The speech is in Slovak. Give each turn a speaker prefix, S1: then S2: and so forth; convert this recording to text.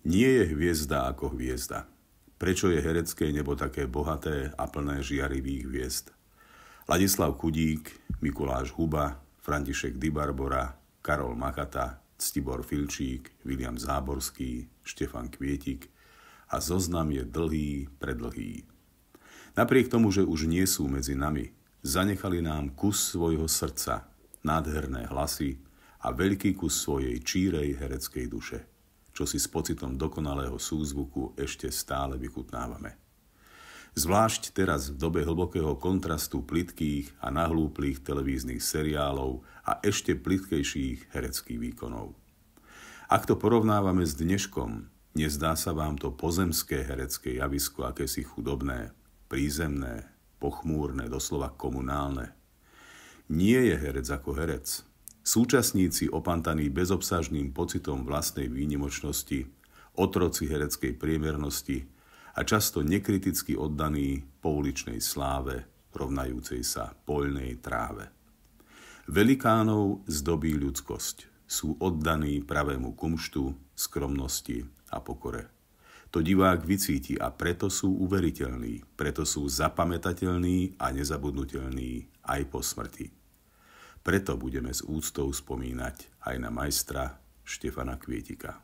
S1: Nie je hviezda ako hviezda. Prečo je herecké nebo také bohaté a plné žiarivých hviezd? Ladislav Chudík, Mikuláš Huba, František Dybarbora, Karol Machata, Ctibor Filčík, Viliam Záborský, Štefan Kvietik a zoznam je dlhý, predlhý. Napriek tomu, že už nie sú medzi nami, zanechali nám kus svojho srdca, nádherné hlasy a veľký kus svojej čírej hereckej duše, čo si s pocitom dokonalého súzvuku ešte stále vychutnávame. Zvlášť teraz v dobe hlbokého kontrastu plytkých a nahlúplých televíznych seriálov a ešte plytkejších hereckých výkonov. Ak to porovnávame s dneškom, nezdá sa vám to pozemské herecké javisko akési chudobné, prízemné, pochmúrne, doslova komunálne? Nie je herec ako herec. Súčasníci opantaní bezobsažným pocitom vlastnej výnimočnosti, otroci hereckej priemernosti a často nekriticky oddaní pouličnej sláve, rovnajúcej sa poľnej tráve. Velikánov zdobí ľudskosť, sú oddaní pravému kumštu, skromnosti a pokore. To divák vycíti a preto sú uveriteľní, preto sú zapamätateľní a nezabudnutelní aj po smrti. Preto budeme s úctou spomínať aj na majstra Štefana Kvietika.